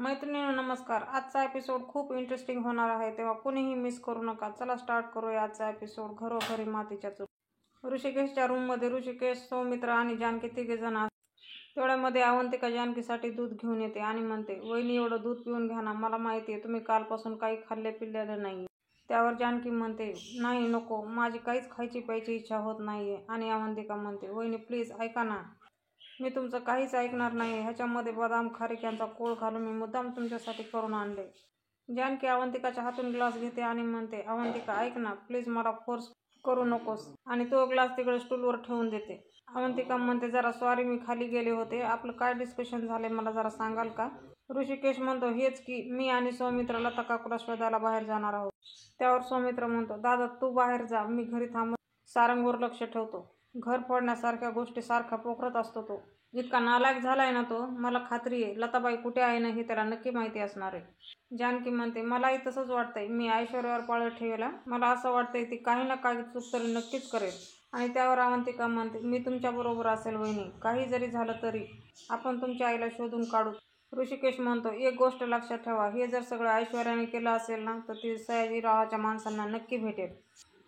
मैत्रिणींनो नमस्कार. आजचा एपिसोड खूप इंटरेस्टिंग होणार आहे, तेव्हा कुणीही मिस करू नका. चला स्टार्ट करूया आजचा एपिसोड. घरोघरी मातीच्या चूल. ऋषिकेशच्या रूममध्ये ऋषिकेश, सौमित्र आणि जानकी तिघे जण असतात. तेवढ्यामध्ये अवंतिका जानकीसाठी दूध घेऊन येते आणि म्हणते, वहिनी एवढं दूध पिऊन घ्या ना, मला माहिती आहे तुम्ही कालपासून काही खाल्ले पिल्लेलं नाही. त्यावर जानकी म्हणते, नाही नको, माझी काहीच खायची प्यायची इच्छा होत नाहीये. आणि अवंतिका म्हणते, वहिनी प्लीज ऐका ना, मी तुमचं काहीच ऐकणार नाही. ह्याच्यामध्ये बदाम खारीक यांचा कोळ घालून मी मुद्दाम तुमच्यासाठी करून आणले. जानकी अवंतिकाच्या हातून ग्लास घेते आणि म्हणते, अवंतिका ऐक ना प्लीज, मला फोर्स करू नकोस. आणि तो ग्लास तिकडे स्टूलवर ठेवून देते. अवंतिका म्हणते, जरा सॉरी, मी खाली गेले होते. आपलं काय डिस्कशन झालंय मला जरा सांगाल का? ऋषिकेश म्हणतो, हेच की मी आणि सौमित्र लता काकूला शोधायला बाहेर जाणार आहोत. त्यावर सौमित्र म्हणतो, दादा तू बाहेर जा, मी घरी थांबून सारंगवर लक्ष ठेवतो. घर फोडण्यासारख्या गोष्टी सारखा पोखरत असतो तो. इतका नालायक झालाय ना तो. मला खात्री आहे लताबाई कुठे आहे ना हे त्याला नक्की माहिती असणार आहे. जानकी म्हणते, मलाही तसंच वाटतंय. मी ऐश्वर्यावर पाळत ठेवला. मला असं वाटतंय ती काही ना काही चूक तरी नक्कीच करेल. आणि त्यावर अवंतिका म्हणते, मी तुमच्याबरोबर असेल वहिनी. काही जरी झालं तरी आपण तुमच्या आईला शोधून काढू. ऋषिकेश म्हणतो, एक गोष्ट लक्षात ठेवा, हे जर सगळं ऐश्वर्याने केलं असेल ना तर ती सयाजीरावाच्या माणसांना नक्की भेटेल.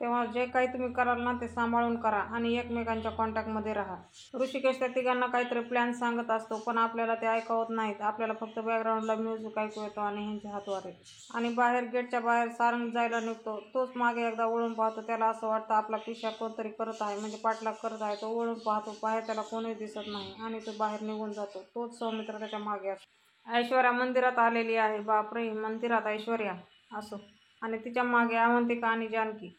तेव्हा जे काही तुम्ही कराल ना ते सांभाळून करा आणि एकमेकांच्या कॉन्टॅक्टमध्ये राहा. ऋषिकेश त्या तिघांना काहीतरी प्लॅन सांगत असतो, पण आपल्याला ते ऐकवत नाहीत. आपल्याला फक्त बॅकग्राऊंडला म्युझिक ऐकू येतो आणि ह्यांचे हातवारे. आणि बाहेर गेटच्या बाहेर सारंग जायला निघतो. तोच मागे एकदा वळून पाहतो. त्याला असं वाटतं आपला पिशा कोणतरी करत आहे, म्हणजे पाठलाग करत आहे. तो वळून पाहतो, बाहेर त्याला कोणीच दिसत नाही आणि तो बाहेर निघून जातो. तोच सौमित्र त्याच्या मागे असतो. ऐश्वर्या मंदिरात आलेली आहे. बापरे, मंदिरात ऐश्वर्या असो. आणि तिच्या मागे अवंतिका आणि जानकी.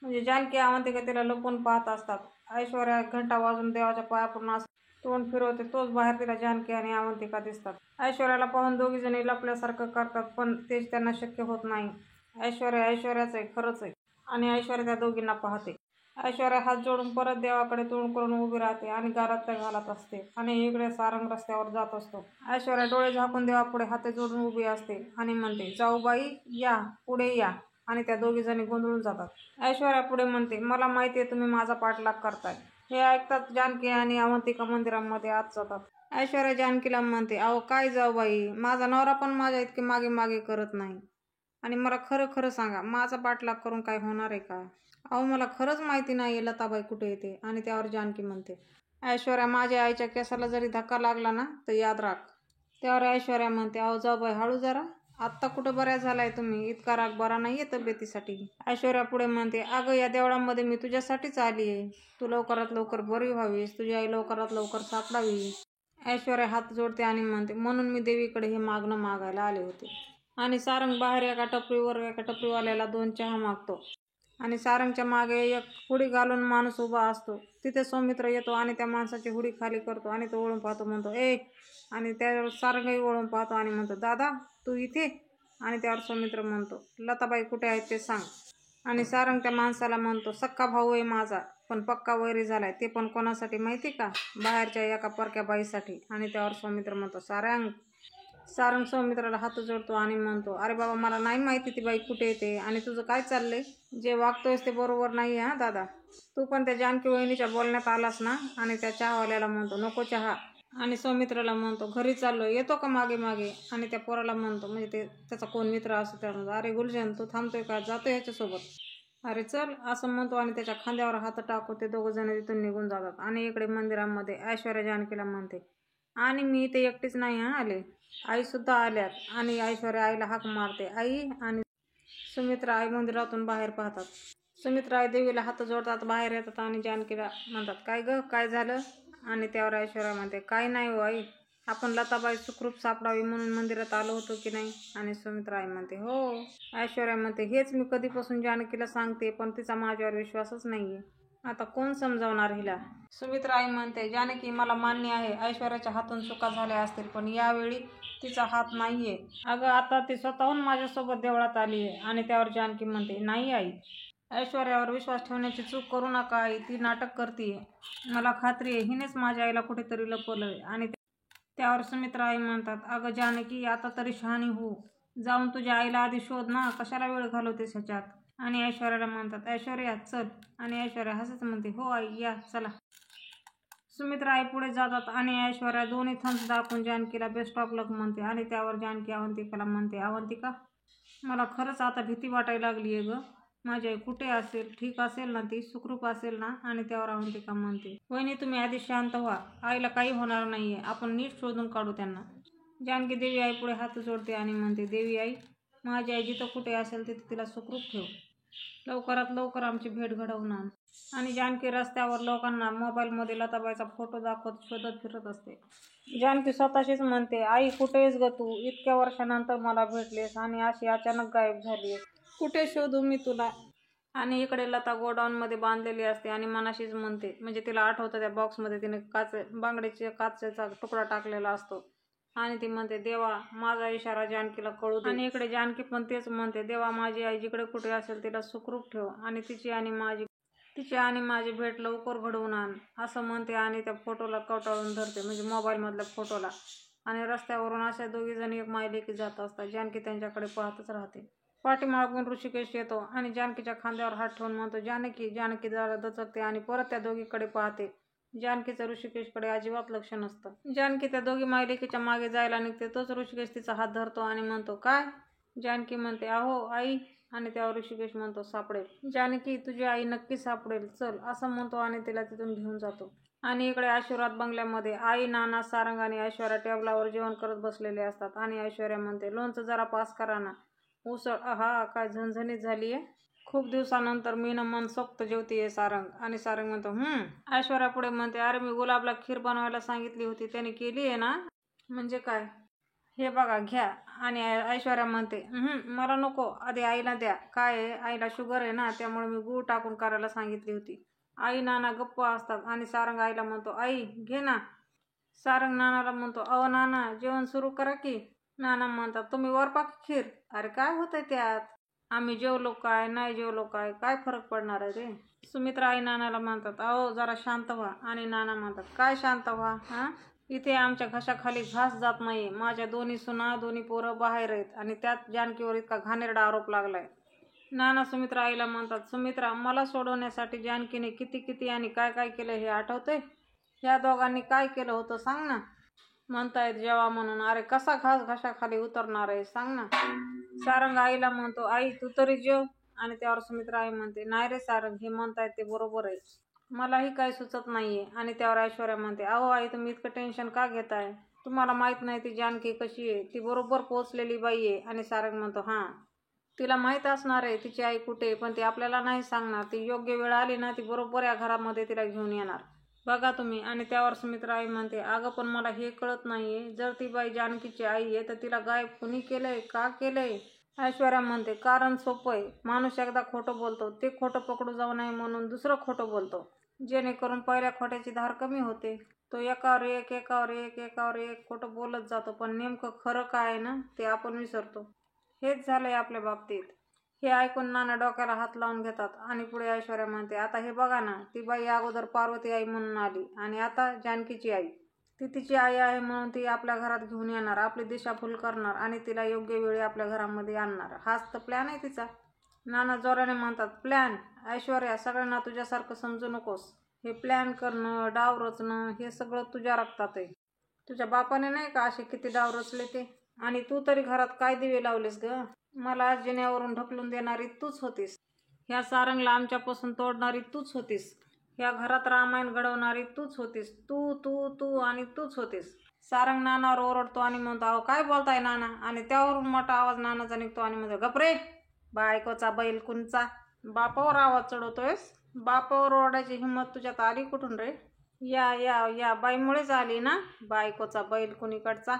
म्हणजे जानकी अवंतिका तिला लपून पाहत असतात. ऐश्वर्या घंटा वाजून देवाच्या पाया पडून असं तोंड फिरवते. तोच बाहेर तिला जानकी आणि अवंतिका दिसतात. ऐश्वर्याला पाहून दोघी जणी लपल्यासारखं करतात, पण ते त्यांना शक्य होत नाही. ऐश्वर्याच आहे, खरंच आहे. आणि ऐश्वर्या त्या दोघींना पाहते. ऐश्वर्या हात जोडून परत देवाकडे तोंड करून उभी राहते आणि गालात घालत असते. आणि इकडे सारंग रस्त्यावर जात असतो. ऐश्वर्या डोळे झाकून देवापुढे हात जोडून उभी असते आणि म्हणते, जाऊबाई या, पुढे या. आणि त्या दोघी जणी गोंधळून जातात. ऐश्वर्या पुढे म्हणते, मला माहिती आहे तुम्ही माझा पाठलाग करताय. हे ऐकतात जानकी आणि अवंतिका मंदिरामध्ये आत जातात. ऐश्वर्या जानकीला म्हणते, अहो काय जाऊबाई, माझा नवरा पण माझ्या इतके मागे मागे करत नाही. आणि मला खरं खरं सांगा, माझा पाठलाग करून काय होणार आहे का? अहो मला खरंच माहिती नाही लताबाई कुठे येते. आणि त्यावर जानकी म्हणते, ऐश्वर्या माझ्या आईच्या केसाला जरी धक्का लागला ना तर याद राख. त्यावर ऐश्वर्या म्हणते, अहो जाऊबाई हळू जरा, आत्ता कुठं बऱ्या झालाय तुम्ही, इतका राग बरा नाहीये तब्येतीसाठी. ऐश्वर्या पुढे म्हणते, अगं या देवळामध्ये मी तुझ्यासाठीच आली आहे. तू लवकरात लवकर बरी व्हावीस, तुझी आई लवकरात लवकर सापडावी. ऐश्वर्या हात जोडते आणि म्हणते, म्हणून मी देवीकडे हे मागणं मागायला आले होते. आणि सारंग बाहेर एका टपरीवाल्याला 2 चहा मागतो. आणि सारंगच्या मागे एक हुडी घालून माणूस उभा असतो. तिथे सौमित्र येतो आणि त्या माणसाची हुडी खाली करतो आणि तो वळून पाहतो, म्हणतो, ए. आणि त्यावर सारंगही वळून पाहतो आणि म्हणतो, दादा तू इथे? आणि त्यावर सौमित्र म्हणतो, लताबाई कुठे आहेत ते सांग. आणि सारंग त्या माणसाला म्हणतो, सक्का भाऊ आहे माझा, पण पक्का वैरी झालाय. ते पण कोणासाठी माहिती का? बाहेरच्या एका परक्या बाईसाठी. आणि त्यावर सौमित्र म्हणतो, सारंग सौमित्राला हात जोडतो आणि म्हणतो, अरे बाबा मला नाही माहिती ती बाई कुठे येते. आणि तुझं काय चाललंय? जे वागतोयस ते बरोबर नाही हा दादा. तू पण त्या जानकी वहिनीच्या बोलण्यात आलास ना. आणि त्या चहावाल्याला म्हणतो, नको चहा. आणि सौमित्राला म्हणतो, घरी चाललो, येतो का मागे मागे? आणि त्या पोराला म्हणतो, म्हणजे ते त्याचा कोण मित्र असतो, त्याला म्हणतो, अरे गुलशन तू थांबतोय का, जातो ह्याच्यासोबत, अरे चल असं म्हणतो. आणि त्याच्या खांद्यावर हात टाकतो. ते दोघं जण तिथून निघून जातात. आणि इकडे मंदिरामध्ये ऐश्वर्या जानकीला म्हणते, आणि मी इथे एकटीच नाही आले, आई सुद्धा आल्यात. आणि ऐश्वर्या आईला हाक मारते, आई. आणि सुमित्रा आई मंदिरातून बाहेर पाहतात. सुमित्रा आई देवीला हात जोडतात, बाहेर येतात आणि जानकीला म्हणतात, काय ग काय झालं? आणि त्यावर ऐश्वर्या म्हणते, काय नाही हो आई, आपण लताबाई सुखरूप सापडावी म्हणून मंदिरात आलो होतो की नाही? आणि सुमित्रा आई म्हणते, हो. ऐश्वर्या म्हणते, हेच मी कधीपासून जानकीला सांगते, पण तिचा माझ्यावर विश्वासच नाहीये. आता कोण समजावणार हिला? सुमित्रा आई म्हणते, जानकी मला मान्य आहे ऐश्वर्याच्या हातून चुका झाल्या असतील, पण यावेळी तिचा हात नाहीये. अगं आता ती स्वतःहून माझ्यासोबत देवळात आली आहे. आणि त्यावर जानकी म्हणते, नाही आई, ऐश्वर्यावर विश्वास ठेवण्याची चूक करू नका आई, ती नाटक करतीये. मला खात्री आहे हिनेच माझ्या आईला कुठेतरी लपवलंय. आणि त्यावर सुमित्रा आई म्हणतात, अगं जानकी आता तरी शहाणी हो, जाऊन तुझ्या आईला आधी शोध ना, कशाला वेळ घालवतेस ह्याच्यात. आणि ऐश्वर्याला म्हणतात, ऐश्वर्या चल. आणि ऐश्वर्या हसत म्हणते, हो आई या चला. सुमित्रा आई पुढे जातात आणि ऐश्वर्या दोन्ही थम्स दाखवून जानकीला बेस्ट ऑफ लक म्हणते आणि त्यावर जानकी अवंतिकाला म्हणते, अवंतिका मला खरंच आता भीती वाटायला लागली आहे ग. माझी आई कुठे असेल, ठीक असेल ना, ती सुखरूप असेल ना. आणि त्यावर अवंतिका म्हणते, वहिनी तुम्ही आधी शांत व्हा, आईला काही होणार नाहीये, आपण नीट शोधून काढू त्यांना. जानकी देवी आई पुढे हात जोडते आणि म्हणते, देवी आई माझी आई जिथं कुठे असेल तिथे तिला सुखरूप ठेव, लवकरात लवकर आमची भेट घडवून आण. आणि जानकी रस्त्यावर लोकांना मोबाईलमध्ये लताबाईचा फोटो दाखवत शोधत फिरत असते. जानकी स्वतःशीच म्हणते, आई कुठेस ग तू, इतक्या वर्षानंतर मला भेटलेस आणि अशी अचानक गायब झालीस, कुठे शोधू मी तुला. आणि इकडे लता गोडाऊनमध्ये बांधलेली असते आणि मनाशीच म्हणते, म्हणजे तिला आठवतं त्या बॉक्समध्ये तिने बांगडीच्या काचेचा तुकडा टाकलेला असतो आणि ती म्हणते, देवा माझा इशारा जानकीला कळू दे. आणि इकडे जानकी पण तेच म्हणते, देवा माझी आई जिकडे कुठे असेल तिला सुखरूप ठेव आणि तिची आणि माझी भेट लवकर घडवून आण, असं म्हणते. आणि त्या फोटोला कवटाळून धरते, म्हणजे मोबाईलमधल्या फोटोला. आणि रस्त्यावरून अशा दोघीजणी एक मायलेकी जात असतात. जानकी त्यांच्याकडे पाहतच राहते. पाठीमागून ऋषिकेश येतो आणि जानकीच्या खांद्यावर हात ठेवून म्हणतो, जानकी. जानकी जरा दचकते आणि परत त्या दोघीकडे पाहते. जानकीचं ऋषिकेशकडे अजिबात लक्ष नसतं. जानकी त्या दोघी मायलेकीच्या मागे जायला निघते, तोच ऋषिकेश तिचा हात धरतो आणि म्हणतो, काय. जानकी म्हणते, अहो आई. आणि त्यावर ऋषिकेश म्हणतो, सापडेल. जानकी तुझी आई नक्की सापडेल, चल, असं म्हणतो आणि तिला तिथून घेऊन जातो. आणि इकडे आशीर्वाद बंगल्यामध्ये आई, नाना, सारंग आणि ऐश्वर्या टेबलावर जेवण करत बसलेले असतात. आणि ऐश्वर्या म्हणते, लोणचं जरा पास करा ना. उसळ आहा काय झणझणीत झालीये, खूप दिवसानंतर मी मनसोक्त जेवतीये. सारंग. आणि सारंग म्हणतो, ऐश्वर्या पुढे म्हणते, अरे मी गुलाबला खीर बनवायला सांगितली होती, त्याने केली आहे ना. म्हणजे काय, हे बघा घ्या. आणि ऐश्वर्या म्हणते, मला नको, आधी आईला द्या. काय आहे, आईला शुगर आहे ना, त्यामुळे मी गूळ टाकून करायला सांगितली होती. आई नाना गप्प असतात आणि सारंग आईला म्हणतो, आई घे ना. सारंग नानाला म्हणतो, अहो नाना जेवण सुरू करा की. नाना म्हणतात, तुम्ही वरपा खीर. अरे काय होतंय त्यात, आम्ही जेवलो काय नाही जेवलो काय, काय फरक पडणार आहे रे. सुमित्रा आई नानाला म्हणतात, अहो जरा शांत व्हा. आणि नाना म्हणतात, काय शांत व्हा, इथे आमच्या घशाखाली घास जात नाही. माझ्या दोन्ही सुना, दोन्ही पोरं बाहेर आहेत आणि त्यात जानकीवर इतका घाणेरडा आरोप लागलाय. नाना सुमित्रा आईला म्हणतात, सुमित्रा मला सोडवण्यासाठी जानकीने किती किती आणि काय काय केलं हे आठवतंय. ह्या दोघांनी काय केलं होतं सांग ना. म्हणतायत जेवा म्हणून, अरे कसा घास घशाखाली उतरणार आहे सांग ना. सारंग आईला म्हणतो, आई तू तरी जेव. आणि त्यावर सुमित्रा आई म्हणते, नाही रे सारंग, हे म्हणतायत ते बरोबर आहे, मलाही काही सुचत नाहीये. आणि त्यावर ऐश्वर्या म्हणते, अहो आई तुम्ही इतकं टेन्शन का घेताय, तुम्हाला माहित नाही ती जानकी कशी आहे, ती बरोबर पोचलेली बाई आहे. आणि सारंग म्हणतो, तिला माहीत असणार आहे तिची आई कुठे, पण ती आपल्याला नाही सांगणार. ती योग्य वेळ आली ना, ती बरोबर या घरामध्ये तिला घेऊन येणार, बघा तुम्ही. आणि त्यावर सुमित्रा आई म्हणते, अगं पण मला हे कळत नाहीये, जर ती बाई जानकीची आई आहे तर तिला गायब कुणी केलंय, का केलंय. ऐश्वर्या म्हणते, कारण सोपं आहे, माणूस एकदा खोटं बोलतो, ते खोटं पकडू जाऊ नये म्हणून दुसरं खोटं बोलतो, जेणेकरून पहिल्या खोट्याची धार कमी होते. तो एकावर एक खोटं बोलत जातो, पण नेमकं खरं काय आहे ना ते आपण विसरतो. हेच झालंय आपल्या बाबतीत. हे ऐकून नाना डोक्याला हात लावून घेतात. आणि पुढे ऐश्वर्या म्हणते, आता हे बघा ना, ती बाई अगोदर पार्वती आई म्हणून आली आणि आता जानकीची आई. ती तिची आई आहे म्हणून ती आपल्या घरात घेऊन येणार, आपली दिशाभूल करणार आणि तिला योग्य वेळी आपल्या घरामध्ये आणणार. हाच तर प्लॅन आहे तिचा. नाना जोराने म्हणतात, प्लॅन. ऐश्वर्या सगळ्यांना तुझ्यासारखं समजू नकोस, हे प्लॅन करणं, डाव रचणं हे सगळं तुझ्या रक्तात आहे. तुझ्या बापाने नाही का असे किती डाव रचले ते. आणि तू तरी घरात काय दिवे लावलेस ग. मला जिन्यावरून ढकलून देणारी तूच होतीस, ह्या सारंगला आमच्यापासून तोडणारी तूच होतीस, ह्या घरात रामायण घडवणारी तूच होतीस. तू तू तू आणि तूच होतीस. सारंग नानावर ओरडतो आणि म्हणतो, अहो काय बोलताय नाना. आणि त्यावरून मोठा आवाज नानाचा निघतो आणि म्हणतो, गपरे बायकोचा बैल कुणचा, बापावर आवाज चढवतोयस. बापावर ओरडायची हिंमत तुझ्यात आली कुठून रे. या या या बाईमुळेच आली ना, बायकोचा बैल कुणीकडचा.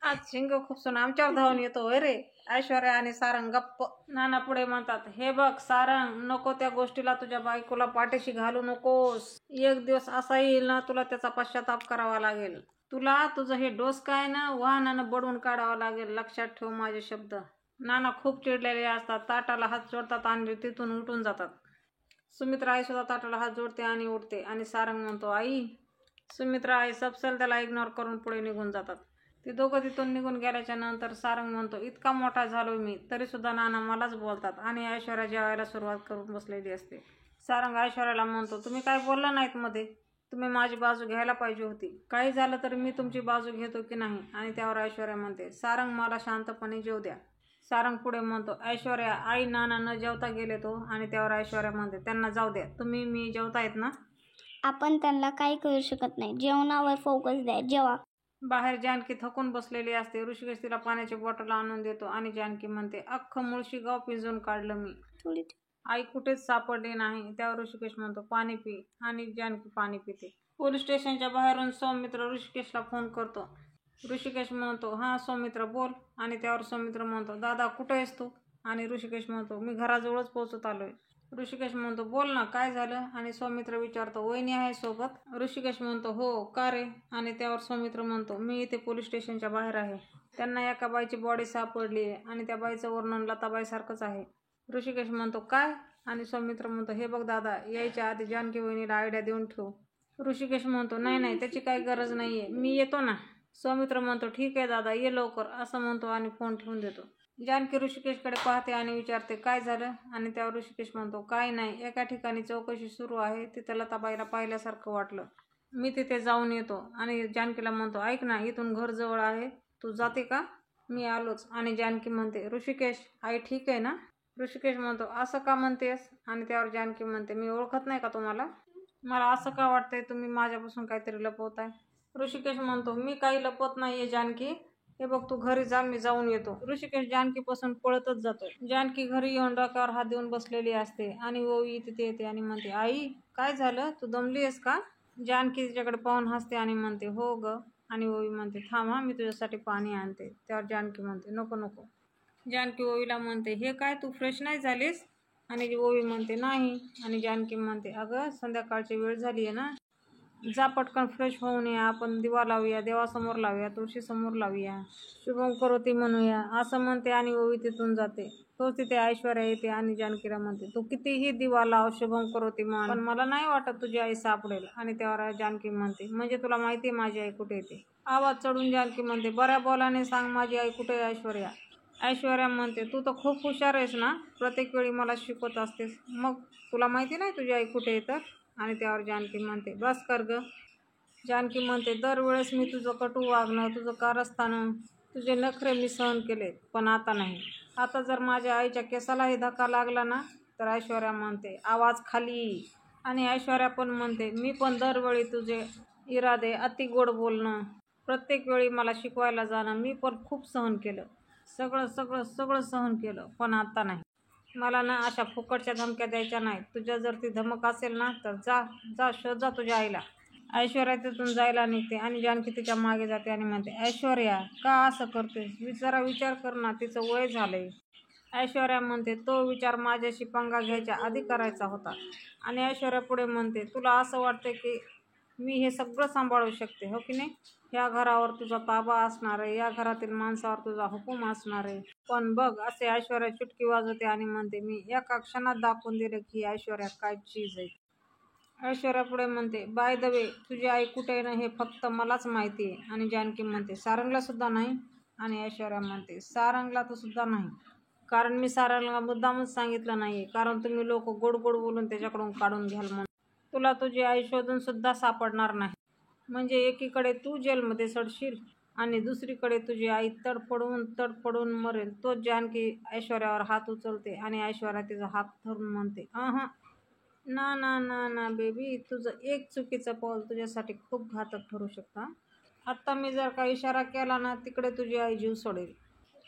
आज शिंग खुपसून आमच्यावर धावून येतो होय रे. ऐश्वर्या आणि सारंग गप्प. नाना पुढे म्हणतात, हे बघ सारंग, नको त्या गोष्टीला तुझ्या बायकोला पाठीशी घालू नकोस. एक दिवस असा येईल ना तुला त्याचा पश्चाताप करावा लागेल. तुला तुझं हे डोस काय ना वाहनानं बडवून काढावं लागेल, लक्षात ठेव माझे शब्द. नाना खूप चिडलेले असतात, ताटाला हात जोडतात आणि तिथून उठून जातात. सुमित्रा आई सुद्धा ताटाला हात जोडते आणि उठते. आणि सारंग म्हणतो, आई. सुमित्रा आई सपसेल त्याला इग्नोर करून पुढे निघून जातात. ते दोघं तिथून निघून गेल्याच्या नंतर सारंग म्हणतो, इतका मोठा झालो मी तरी सुद्धा नाना मलाच बोलतात. आणि ऐश्वर्या जेवायला सुरुवात करून बसलेली असते. सारंग ऐश्वर्याला म्हणतो, तुम्ही काय बोलला नाहीत मध्ये. तुम्ही माझी बाजू घ्यायला पाहिजे होती. काही झालं तर मी तुमची बाजू घेतो की नाही. आणि त्यावर ऐश्वर्या म्हणते, सारंग मला शांतपणे जेवू द्या. सारंग पुढे म्हणतो, ऐश्वर्या आई नाना न जेवता गेले तो. आणि त्यावर ऐश्वर्या म्हणते, त्यांना जाऊ द्या, तुम्ही मी जेवतायत ना. आपण त्यांना काही करू शकत नाही. जेवणावर फोकस द्या. जेवा. बाहेर जानकी थकून बसलेली असते. ऋषिकेश तिला पाण्याची बॉटल आणून देतो आणि जानकी म्हणते, अख्खं मुळशी गाव पिंजून काढलं मी, थोडी आई कुठेच सापडली नाही. त्यावर ऋषिकेश म्हणतो, पाणी पी. आणि जानकी पाणी पिते. पोलीस स्टेशनच्या बाहेरून सौमित्र ऋषिकेशला फोन करतो. ऋषिकेश म्हणतो, हां सौमित्र बोल. आणि त्यावर सौमित्र म्हणतो, दादा कुठे आहेस तू. आणि ऋषिकेश म्हणतो, मी घराजवळच पोहोचत आलोय. ऋषिकेश म्हणतो, बोल ना काय झालं. आणि सौमित्र विचारतो, वहिनी आहे सोबत. ऋषिकेश म्हणतो, हो का रे. आणि त्यावर सौमित्र म्हणतो, मी इथे पोलीस स्टेशनच्या बाहेर आहे. त्यांना एका बाईची बॉडी सापडली आहे आणि त्या बाईचं वर्णन लताबाईसारखंच आहे. ऋषिकेश म्हणतो, काय. आणि सौमित्र म्हणतो, हे बघ दादा, यायच्या आधी जानकी वहिनीला आयडिया देऊन ठेव. ऋषिकेश म्हणतो, नाही नाही त्याची काही गरज नाही आहे, मी येतो ना. सौमित्र म्हणतो, ठीक आहे दादा ये लवकर, असं म्हणतो आणि फोन ठेवून देतो. जानकी ऋषिकेशकडे पाहते आणि विचारते, काय झालं. आणि त्यावर ऋषिकेश म्हणतो, काय नाही, एका ठिकाणी चौकशी सुरू आहे, तिथं लताबाईला पाहिल्यासारखं वाटलं, मी तिथे जाऊन येतो. आणि जानकीला म्हणतो, ऐक ना, इथून घर जवळ आहे, तू जाते का. मी आलोच. आणि जानकी म्हणते, ऋषिकेश आई ठीक आहे ना. ऋषिकेश म्हणतो, असं का म्हणतेस. आणि त्यावर जानकी म्हणते, मी ओळखत नाही का तुम्हाला. मला असं का वाटतंय तुम्ही माझ्यापासून काहीतरी लपवताय. ऋषिकेश म्हणतो, मी काही लपवत नाहीये जानकी, हे बघ तू घरी जा, मी जाऊन येतो. ऋषिकेश जानकीपासून पळतच जातो. जानकी घरी येऊन डोक्यावर हात देऊन बसलेली असते आणि ओवी तिथे येते आणि म्हणते, आई काय झालं, तू दमली आहेस का. जानकी तिच्याकडे पाहून हसते आणि म्हणते, हो ग. आणि ओवी म्हणते, थांब हा मी तुझ्यासाठी पाणी आणते. त्यावर जानकी म्हणते, नको नको. जानकी ओवीला म्हणते, हे काय तू फ्रेश नाही झालीस. आणि ओवी म्हणते, नाही. आणि जानकी म्हणते, अगं संध्याकाळची वेळ झाली आहे ना, जा पटकन फ्रेश होऊन या, आपण दिवा लावूया, देवासमोर लावूया, तुळशीसमोर लावूया, शुभम करोती म्हणूया, असं म्हणते आणि ओवी तिथून जाते. तो तिथे ऐश्वर्या येते आणि जानकीला म्हणते, तू कितीही दिवा लाव, शुभम करोती म्हण, पण मला नाही वाटत तुझी आई सापडेल. आणि त्यावर जानकी म्हणते, म्हणजे तुला माहिती आहे माझी आई कुठे येते. आवाज चढून जानकी म्हणते, बऱ्या बोलाने सांग माझी आई कुठे आहे ऐश्वर्या. ऐश्वर्या म्हणते, तू तर खूप हुशार आहेस ना, प्रत्येक वेळी मला शिकवत असतेस, मग तुला माहिती नाही तुझी आई कुठे येतं. आणि त्यावर जानकी म्हणते, बस कर ग. जानकी म्हणते, दरवेळेस मी तुझं कटू वागणं, तुझं कारस्थानं, तुझे नखरे मी सहन केले, पण आता नाही. आता जर माझ्या आईच्या केसालाही धक्का लागला ना. तर ऐश्वर्या म्हणते, आवाज खाली. आणि ऐश्वर्या पण म्हणते, मी पण दरवेळी तुझे इरादे, अति गोड बोलणं, प्रत्येक वेळी मला शिकवायला जाणं, मी पण खूप सहन केलं, सगळं सगळं सगळं सहन केलं, पण आता नाही. मला ना अशा फुकटच्या धमक्या द्यायच्या नाहीत. तुझ्या जर ती धमक असेल ना, तर जा जा शोध जा तुझ्या आईला. ऐश्वर्या तिथून जायला निघते आणि जानकी तिच्या मागे जाते आणि म्हणते, ऐश्वर्या का असं करतेस, जरा विचार कर ना, तिचं वय झालंय. ऐश्वर्या म्हणते, तो विचार माझ्याशी पंगा घ्यायच्या आधी करायचा होता. आणि ऐश्वर्या पुढे म्हणते, तुला असं वाटतं की मी हे सगळं सांभाळू शकते, हो की नाही. या घरावर तुझा ताबा असणार आहे, या घरातील माणसावर तुझा हुकूम असणार आहे. पण बघ, असे ऐश्वर्या चुटकी वाजवते आणि म्हणते, मी एका क्षणात दाखवून दिले की ऐश्वर्या काय चीज आहे. ऐश्वर्या पुढे म्हणते, बाय द वे तुझी आई कुठे आहे ना हे फक्त मलाच माहिती आहे. आणि जानकी म्हणते, सारंगला सुद्धा नाही. आणि ऐश्वर्या म्हणते, सारंगला तर सुद्धा नाही, कारण मी सारंगला मुद्दामच सांगितलं नाही, कारण तुम्ही लोक गोड गोड बोलून त्याच्याकडून काढून घ्याल म्हणून. तुला तुझी आई शोधून सुद्धा सापडणार नाही. म्हणजे एकीकडे तू जेलमध्ये सडशील आणि दुसरीकडे तुझी आई तडफडून मरेल. तो जानकी ऐश्वर्यावर हात उचलते आणि ऐश्वर्या तिचा हात धरून म्हणते, ना ना ना ना बेबी, तुझं एक चुकीचं पाऊल तुझ्यासाठी खूप घातक ठरू शकतं. आत्ता मी जर का इशारा केला ना, तिकडे तुझी आई जीव सोडेल,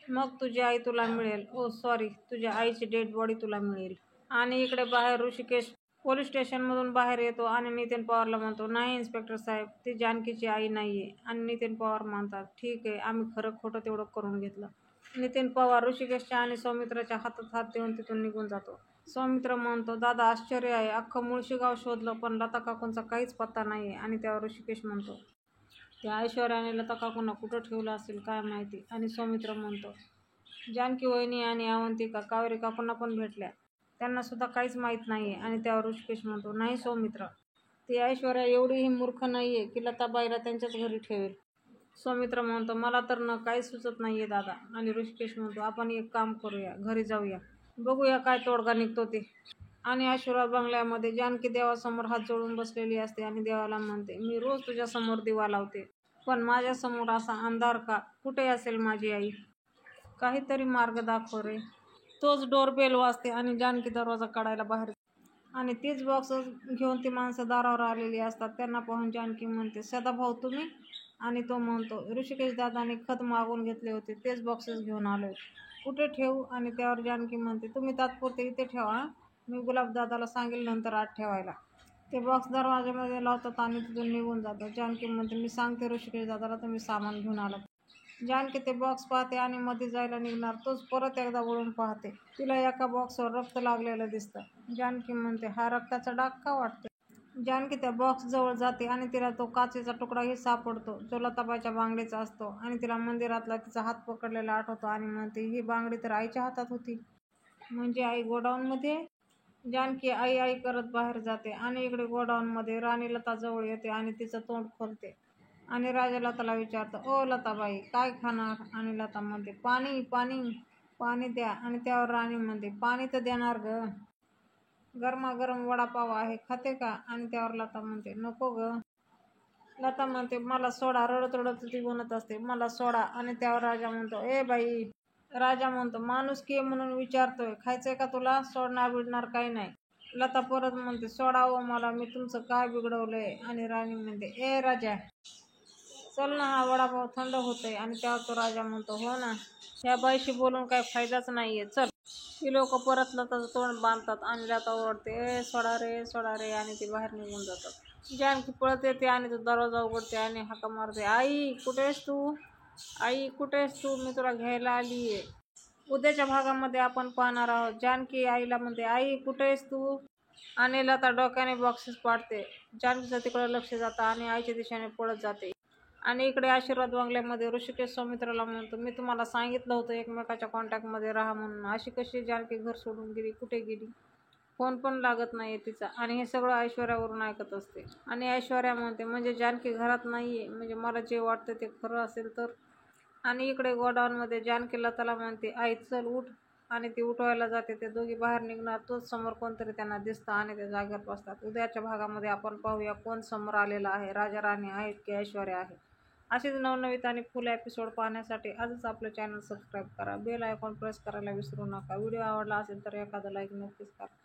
मग तुझी आई तुला मिळेल, ओ सॉरी तुझ्या आईची डेड बॉडी तुला मिळेल. आणि इकडे बाहेर ऋषिकेश पोलीस स्टेशनमधून बाहेर येतो आणि नितीन पवारला म्हणतो, नाही इन्स्पेक्टर साहेब, ती जानकीची आई नाही आहे. आणि नितीन पवार म्हणतात, ठीक आहे, आम्ही खरं खोटं तेवढं करून घेतलं. नितीन पवार ऋषिकेशच्या आणि सौमित्राच्या हातात हात देऊन तिथून निघून जातो. सौमित्र म्हणतो, दादा आश्चर्य आहे, अख्खं मुळशी गाव शोधलं पण लता काकूंचा काहीच पत्ता नाही आहे. आणि त्यावर ऋषिकेश म्हणतो, त्या ऐश्वर्याने लता काकूंना कुठं ठेवलं असेल काय माहिती. आणि सौमित्र म्हणतो, जानकी वहिनी आणि अवंतिका कावेरी काकूंना पण भेटल्या, त्यांना सुद्धा काहीच माहीत नाही आहे. आणि त्यावर ऋषिकेश म्हणतो, नाही सौमित्र, ती ऐश्वर्या एवढीही मूर्ख नाही आहे की लताबाईला त्यांच्याच घरी ठेवेल. सौमित्र म्हणतो, मला तर न काही सुचत नाही आहे दादा. आणि ऋषिकेश म्हणतो, आपण एक काम करूया, घरी जाऊया, बघूया काय तोडगा निघतो ते. आणि आशीर्वाद बंगल्यामध्ये जानकी देवासमोर हात जोडून बसलेली असते आणि देवाला म्हणते, मी रोज तुझ्यासमोर दिवा लावते, पण माझ्यासमोर असा अंधार का? कुठे असेल माझी आई? काहीतरी मार्ग दाखव रे. तोच डोरबेल वाजते आणि जानकी दरवाजा काढायला बाहेर आणि तीच बॉक्स घेऊन ती माणसं दारावर आलेली असतात. त्यांना पाहून जानकी म्हणते, सदाभाऊ तुम्ही? आणि तो म्हणतो, ऋषिकेश दादाने खत मागून घेतले होते, तेच बॉक्सेस घेऊन आलोय. कुठे ठेवू? आणि त्यावर जानकी म्हणते, तुम्ही तात्पुरते इथे ठेवा, मी गुलाबदादाला सांगेल नंतर आत ठेवायला. ते बॉक्स दरवाजामध्ये लावतात आणि तिथून निघून जातात. जानकी म्हणते, मी सांगते ऋषिकेश दादाला तुम्ही सामान घेऊन आलात. जानकी ते बॉक्स पाहते आणि मध्ये जायला निघणार तोच परत एकदा वळून पाहते. तिला एका बॉक्सवर रक्त लागलेलं दिसतं. जानकी म्हणते, हा रक्ताचा डाग का वाटतो? जानकी त्या बॉक्स जवळ जाते आणि तिला तो काचेचा तुकडाही सापडतो, जो लताबाईच्या बांगडीचा असतो. आणि तिला मंदिरातला तिचा हात पकडलेला आठवतो आणि म्हणते, ही बांगडी तर आईच्या हातात होती. म्हणजे आई गोडाऊनमध्ये? जानकी आई आई करत बाहेर जाते आणि इकडे गोडाऊनमध्ये राणी लता जवळ येते आणि तिचं तोंड खोलते आणि राजा लताला विचारतो, ओ लताबाई, काय खाणार? आणि लता म्हणते, पाणी पाणी पाणी द्या. आणि त्यावर राणी म्हणते, पाणी तर देणार ग, गरमागरम वडापाव आहे, खाते का? आणि त्यावर लता म्हणते, नको ग. लता म्हणते, मला सोडा. रडत रडत ती म्हणत असते, मला सोडा. आणि त्यावर राजा म्हणतो, ए बाई. राजा म्हणतो, माणुसकी आहे म्हणून विचारतोय, खायचंय का तुला? सोडणार बिडणार काही नाही. लता परत म्हणते, सोडा ओ मला, मी तुमचं काय बिघडवलंय? आणि राणी म्हणते, ए राजा, चल ना, हा वडापाव थंड होतोय. आणि त्यावर तो राजा म्हणतो, हो ना, ह्या बाईशी बोलून काही फायदाच नाहीये, चल. ती लोक परत लताचं तोंड बांधतात आणि लता ओरडते, ए सोडा रे सोडा रे. आणि ती बाहेर निघून जातात. जानकी पळत येते आणि तो दरवाजा उघडते आणि हाका मारते, आई कुठेस तू? आई कुठेस तू? मी तुला घ्यायला आलीये. उद्याच्या भागामध्ये आपण पाहणार आहोत, जानकी आईला म्हणते, आई कुठेस तू? आणि लता डोक्याने बॉक्सेस पाडते. जानकीचं तिकडे लक्ष जातं आणि आईच्या दिशेने पळत जाते. आणि इकडे आशीर्वाद बंगल्यामध्ये ऋषिकेश सौमित्राला म्हणतो, मी तुम्हाला सांगितलं होतं एकमेकाच्या कॉन्टॅक्टमध्ये राहा म्हणून. अशी कशी जानकी घर सोडून गेली? कुठे गेली? फोन पण लागत नाहीये तिचा. आणि हे सगळं ऐश्वर्यावरून ऐकत असते. आणि ऐश्वर्या म्हणते, म्हणजे जानकी घरात नाहीये? म्हणजे मला जे वाटतं ते खरं असेल तर? आणि इकडे गोडाऊनमध्ये जानकी लताला म्हणते, आई चल उठ. आणि ती उठवायला जाते. ते दोघी बाहेर निघणार तोच समोर कोणतरी त्यांना दिसतं आणि ते जागेवर बसतात. उद्याच्या भागामध्ये आपण पाहूया कोण समोर आलेला आहे, राजा राणी आहेत की ऐश्वर्या आहे. असेच नवनवीन आणि फुल एपिसोड पाहण्यासाठी आजच आपलं चॅनल सबस्क्राईब करा, बेल आयकॉन प्रेस करायला विसरू नका. व्हिडिओ आवडला असेल तर एखादा लाईक नक्कीच करा.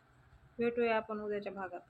भेटूया आपण उद्याच्या भागात.